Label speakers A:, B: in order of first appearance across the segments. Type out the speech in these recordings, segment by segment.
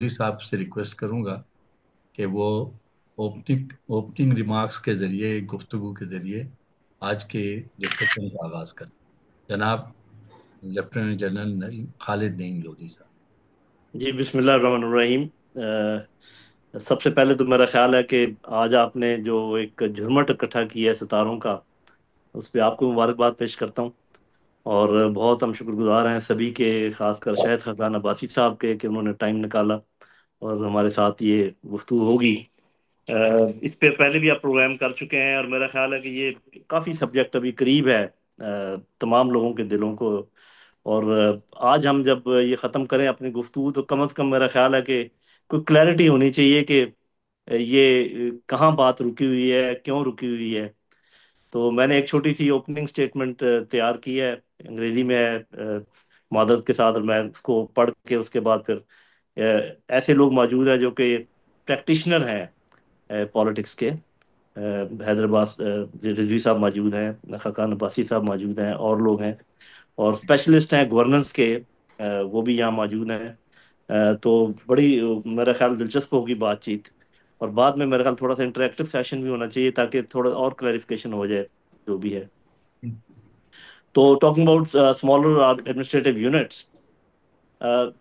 A: لودھی صاحب سے ریکویسٹ کروں گا کہ وہ اوپننگ ریمارکس کے ذریعے، گفتگو کے ذریعے آج کے ڈسکشن کا آغاز کریں۔ جناب لیفٹیننٹ جنرل خالد نعیم لودھی صاحب۔
B: جی، بسم اللہ الرحمن الرحیم۔ سب سے پہلے تو میرا خیال ہے کہ آج آپ نے جو ایک جھرمٹ اکٹھا کیا ہے ستاروں کا، اس پہ آپ کو مبارکباد پیش کرتا ہوں، اور بہت ہم شکر گزار ہیں سبھی کے، خاص کر شاہد خزان عباسی صاحب کے، کہ انہوں نے ٹائم نکالا اور ہمارے ساتھ یہ گفتگو ہوگی۔ اس پہ پہلے بھی آپ پروگرام کر چکے ہیں، اور میرا خیال ہے کہ یہ کافی سبجیکٹ ابھی قریب ہے تمام لوگوں کے دلوں کو، اور آج ہم جب یہ ختم کریں اپنی گفتگو تو کم از کم میرا خیال ہے کہ کوئی کلیئرٹی ہونی چاہیے کہ یہ کہاں بات رکی ہوئی ہے، کیوں رکی ہوئی ہے۔ تو میں نے ایک چھوٹی سی اوپننگ سٹیٹمنٹ تیار کی ہے، انگریزی میں ہے معذرت کے ساتھ، اور میں اس کو پڑھ کے اس کے بعد پھر ایسے لوگ موجود ہیں جو کہ پریکٹیشنر ہیں پالیٹکس کے، حیدرآباد رضوی صاحب موجود ہیں، خاقان عباسی صاحب موجود ہیں، اور لوگ ہیں، اور اسپیشلسٹ ہیں گورننس کے، وہ بھی یہاں موجود ہیں۔ تو بڑی میرا خیال دلچسپ ہوگی بات چیت، اور بعد میں میرا خیال تھوڑا سا انٹریکٹیو سیشن بھی ہونا چاہیے تاکہ تھوڑا اور کلیریفیکیشن ہو جائے جو بھی ہے۔ تو talking about smaller administrative units,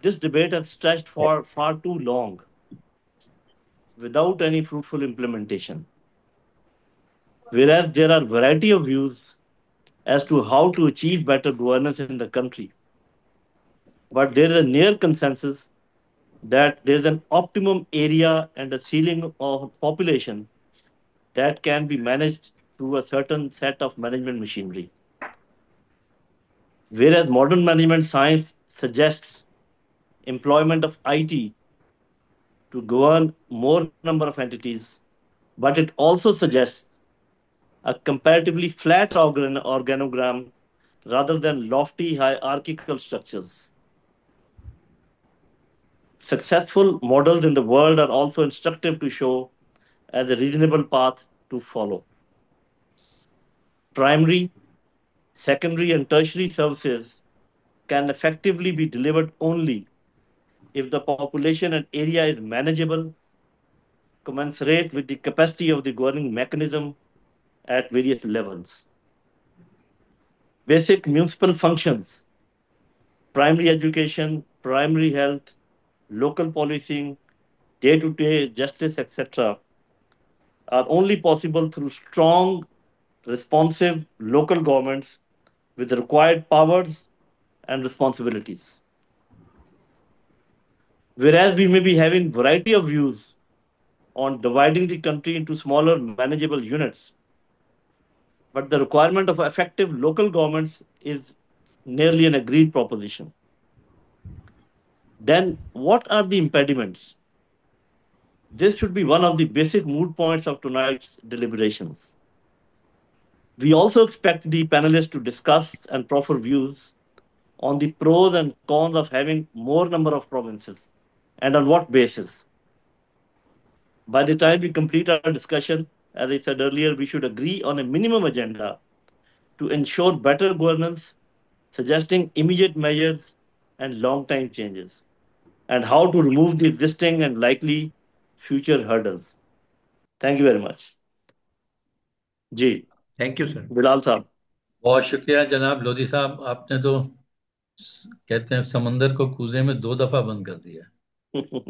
B: this debate has stretched for far too long without any fruitful implementation, whereas there are variety of views as to how to achieve better governance in the country. But there is a near consensus that there is an optimum area and a ceiling of population that can be managed through a certain set of management machinery. Whereas modern management science suggests employment of IT to govern more number of entities, but it also suggests a comparatively flat organogram rather than lofty hierarchical structures. Successful models in the world are also instructive to show as a reasonable path to follow. Primary, secondary, and tertiary services can effectively be delivered only if the population and area is manageable, commensurate with the capacity of the governing mechanism at various levels. Basic municipal functions, primary education, primary health, local policing, day-to-day justice, etc., are only possible through strong, responsive local governments with the required powers and responsibilities. Whereas we may be having variety of views on dividing the country into smaller manageable units, but the requirement of effective local governments is nearly an agreed proposition. Then what are the impediments? This should be one of the basic moot points of tonight's deliberations. We also expect the panelists to discuss and proffer views on the pros and cons of having more number of provinces and on what basis. By the time we complete our discussion, as I said earlier, we should agree on a minimum agenda to ensure better governance, suggesting immediate measures and long-time changes, and how to remove the existing and likely future hurdles. Thank you very much. جی،
C: thank you sir.
B: Bilal صاحب۔
A: بہت شکریہ جناب لودھی صاحب، آپ نے تو کہتے ہیں سمندر کو کوزے میں 2 دفعہ بند کر دیا۔